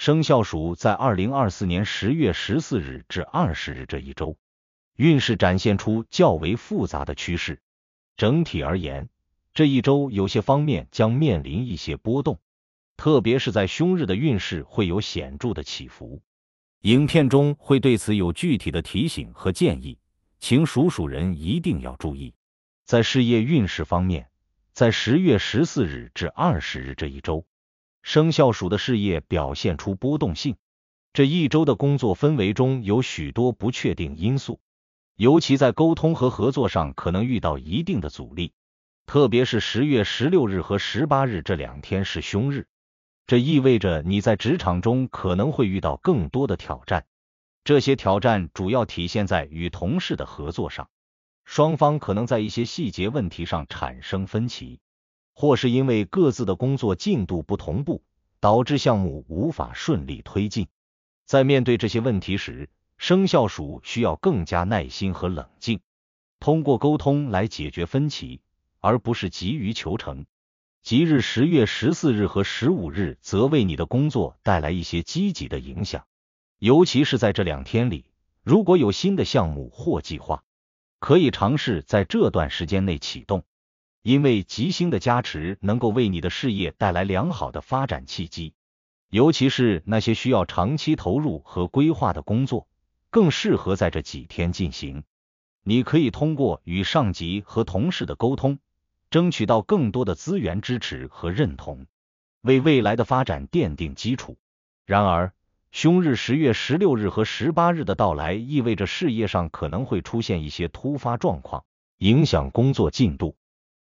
生肖鼠在2024年10月14日至20日这一周，运势展现出较为复杂的趋势。整体而言，这一周有些方面将面临一些波动，特别是在凶日的运势会有显著的起伏。影片中会对此有具体的提醒和建议，请属人一定要注意。在事业运势方面，在10月14日至20日这一周，生肖鼠的事业表现出波动性。这一周的工作氛围中有许多不确定因素，尤其在沟通和合作上可能遇到一定的阻力。特别是10月16日和18日这2天是凶日，这意味着你在职场中可能会遇到更多的挑战。这些挑战主要体现在与同事的合作上，双方可能在一些细节问题上产生分歧，或是因为各自的工作进度不同步，导致项目无法顺利推进。在面对这些问题时，生肖鼠需要更加耐心和冷静，通过沟通来解决分歧，而不是急于求成。吉日10月14日和15日则为你的工作带来一些积极的影响，尤其是在这2天里，如果有新的项目或计划，可以尝试在这段时间内启动，因为吉星的加持能够为你的事业带来良好的发展契机，尤其是那些需要长期投入和规划的工作，更适合在这几天进行。你可以通过与上级和同事的沟通，争取到更多的资源支持和认同，为未来的发展奠定基础。然而，凶日10月16日和18日的到来意味着事业上可能会出现一些突发状况，影响工作进度，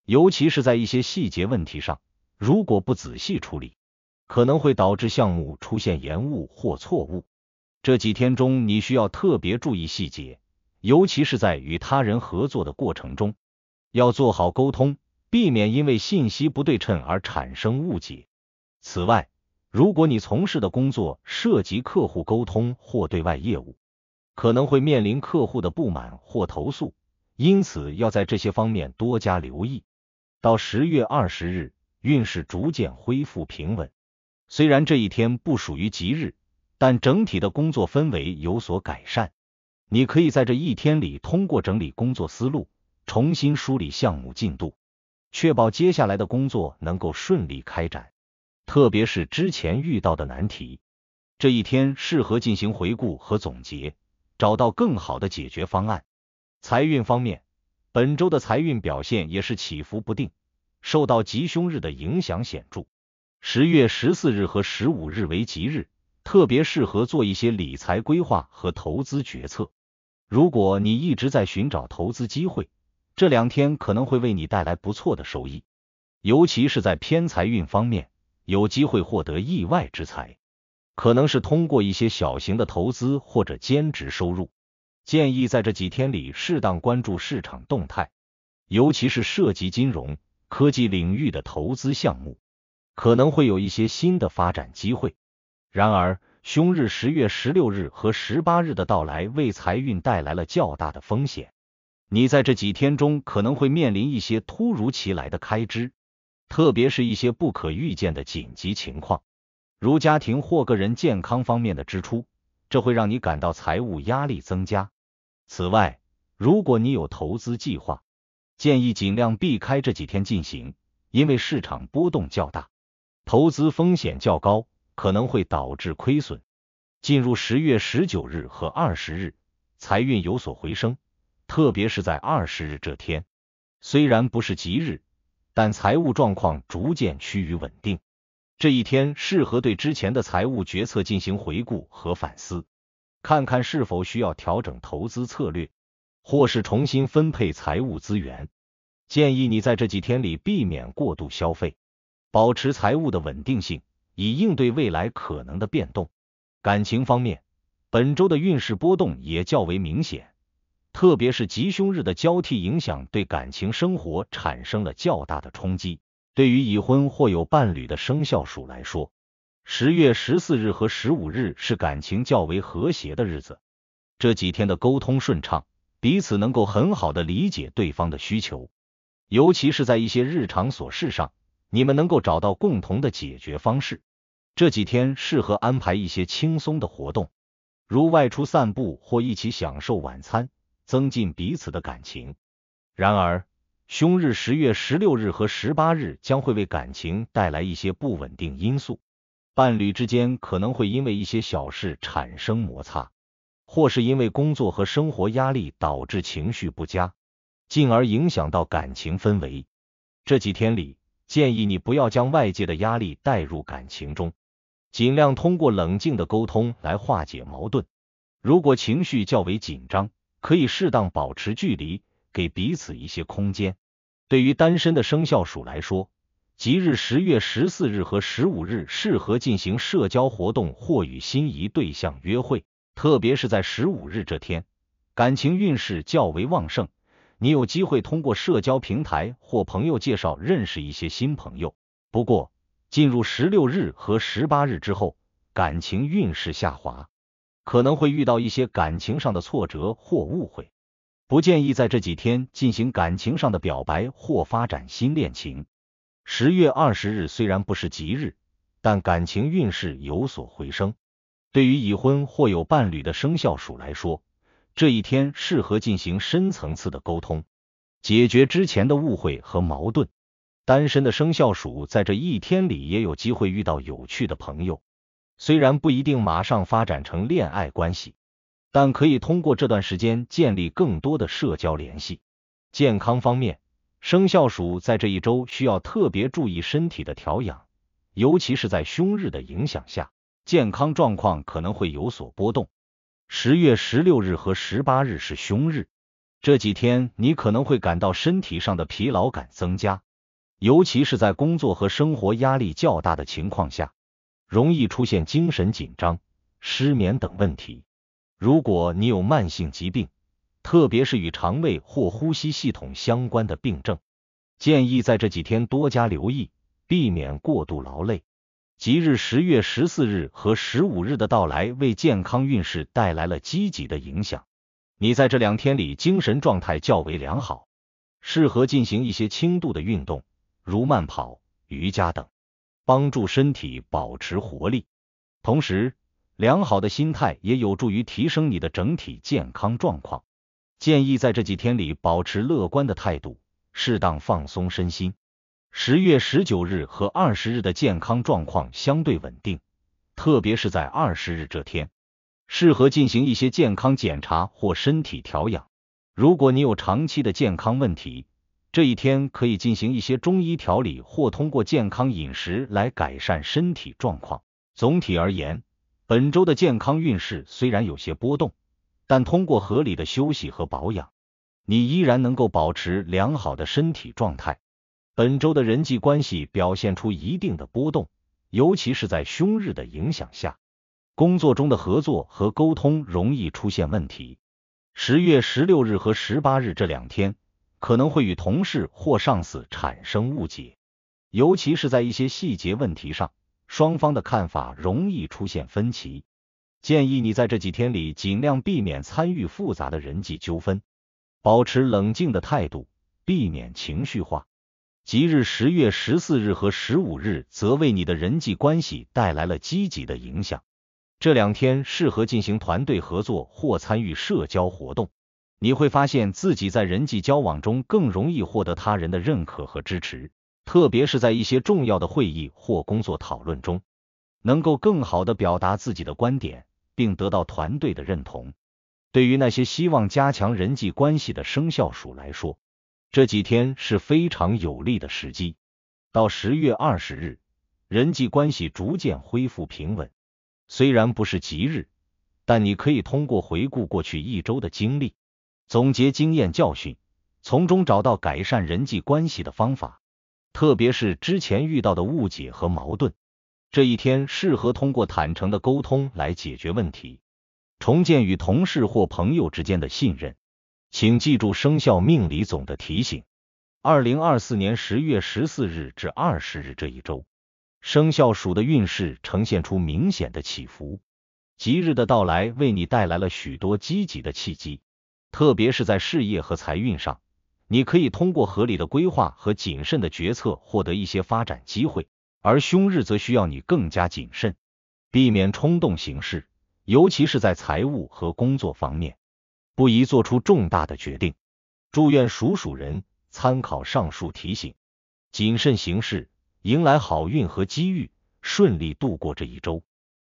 尤其是在一些细节问题上，如果不仔细处理，可能会导致项目出现延误或错误。这几天中你需要特别注意细节，尤其是在与他人合作的过程中，要做好沟通，避免因为信息不对称而产生误解。此外，如果你从事的工作涉及客户沟通或对外业务，可能会面临客户的不满或投诉，因此要在这些方面多加留意。到10月20日，运势逐渐恢复平稳。虽然这一天不属于吉日，但整体的工作氛围有所改善。你可以在这一天里通过整理工作思路，重新梳理项目进度，确保接下来的工作能够顺利开展，特别是之前遇到的难题。这一天适合进行回顾和总结，找到更好的解决方案。财运方面，本周的财运表现也是起伏不定，受到吉凶日的影响显著。10月14日和15日为吉日，特别适合做一些理财规划和投资决策。如果你一直在寻找投资机会，这2天可能会为你带来不错的收益，尤其是在偏财运方面，有机会获得意外之财，可能是通过一些小型的投资或者兼职收入。建议在这几天里适当关注市场动态，尤其是涉及金融、科技领域的投资项目，可能会有一些新的发展机会。然而，凶日10月16日和18日的到来为财运带来了较大的风险，你在这几天中可能会面临一些突如其来的开支，特别是一些不可预见的紧急情况，如家庭或个人健康方面的支出，这会让你感到财务压力增加。此外，如果你有投资计划，建议尽量避开这几天进行，因为市场波动较大，投资风险较高，可能会导致亏损。进入10月19日和20日，财运有所回升，特别是在20日这天，虽然不是吉日，但财务状况逐渐趋于稳定。这一天适合对之前的财务决策进行回顾和反思，看看是否需要调整投资策略，或是重新分配财务资源。建议你在这几天里避免过度消费，保持财务的稳定性，以应对未来可能的变动。感情方面，本周的运势波动也较为明显，特别是吉凶日的交替影响对感情生活产生了较大的冲击。对于已婚或有伴侣的生肖鼠来说，10月14日和15日是感情较为和谐的日子。这几天的沟通顺畅，彼此能够很好的理解对方的需求，尤其是在一些日常琐事上，你们能够找到共同的解决方式。这几天适合安排一些轻松的活动，如外出散步或一起享受晚餐，增进彼此的感情。然而，凶日10月16日和18日将会为感情带来一些不稳定因素，伴侣之间可能会因为一些小事产生摩擦，或是因为工作和生活压力导致情绪不佳，进而影响到感情氛围。这几天里，建议你不要将外界的压力带入感情中，尽量通过冷静的沟通来化解矛盾。如果情绪较为紧张，可以适当保持距离，给彼此一些空间。对于单身的生肖属来说，吉日10月14日和15日适合进行社交活动或与心仪对象约会，特别是在15日这天，感情运势较为旺盛，你有机会通过社交平台或朋友介绍认识一些新朋友。不过，进入16日和18日之后，感情运势下滑，可能会遇到一些感情上的挫折或误会，不建议在这几天进行感情上的表白或发展新恋情。10月20日虽然不是吉日，但感情运势有所回升。对于已婚或有伴侣的生肖属来说，这一天适合进行深层次的沟通，解决之前的误会和矛盾。单身的生肖属在这一天里也有机会遇到有趣的朋友，虽然不一定马上发展成恋爱关系，但可以通过这段时间建立更多的社交联系。健康方面，生肖属在这一周需要特别注意身体的调养，尤其是在凶日的影响下，健康状况可能会有所波动。10月16日和18日是凶日，这几天你可能会感到身体上的疲劳感增加，尤其是在工作和生活压力较大的情况下，容易出现精神紧张、失眠等问题。如果你有慢性疾病，特别是与肠胃或呼吸系统相关的病症，建议在这几天多加留意，避免过度劳累。吉日10月14日和15日的到来为健康运势带来了积极的影响，你在这2天里精神状态较为良好，适合进行一些轻度的运动，如慢跑、瑜伽等，帮助身体保持活力。同时，良好的心态也有助于提升你的整体健康状况。建议在这几天里保持乐观的态度，适当放松身心。10月19日和20日的健康状况相对稳定，特别是在20日这天，适合进行一些健康检查或身体调养。如果你有长期的健康问题，这一天可以进行一些中医调理或通过健康饮食来改善身体状况。总体而言，本周的健康运势虽然有些波动，但通过合理的休息和保养，你依然能够保持良好的身体状态。本周的人际关系表现出一定的波动，尤其是在凶日的影响下，工作中的合作和沟通容易出现问题。10月16日和18日这2天，可能会与同事或上司产生误解，尤其是在一些细节问题上，双方的看法容易出现分歧。建议你在这几天里尽量避免参与复杂的人际纠纷，保持冷静的态度，避免情绪化。吉日10月14日和15日则为你的人际关系带来了积极的影响。这2天适合进行团队合作或参与社交活动，你会发现自己在人际交往中更容易获得他人的认可和支持，特别是在一些重要的会议或工作讨论中，能够更好地表达自己的观点，并得到团队的认同。对于那些希望加强人际关系的生肖属来说，这几天是非常有利的时机。到10月20日，人际关系逐渐恢复平稳。虽然不是吉日，但你可以通过回顾过去一周的经历，总结经验教训，从中找到改善人际关系的方法，特别是之前遇到的误解和矛盾。这一天适合通过坦诚的沟通来解决问题，重建与同事或朋友之间的信任。请记住生肖命理总的提醒：2024年10月14日至20日这一周，生肖属的运势呈现出明显的起伏，吉日的到来为你带来了许多积极的契机，特别是在事业和财运上，你可以通过合理的规划和谨慎的决策获得一些发展机会，而凶日则需要你更加谨慎，避免冲动行事，尤其是在财务和工作方面，不宜做出重大的决定。祝愿属鼠人参考上述提醒，谨慎行事，迎来好运和机遇，顺利度过这一周。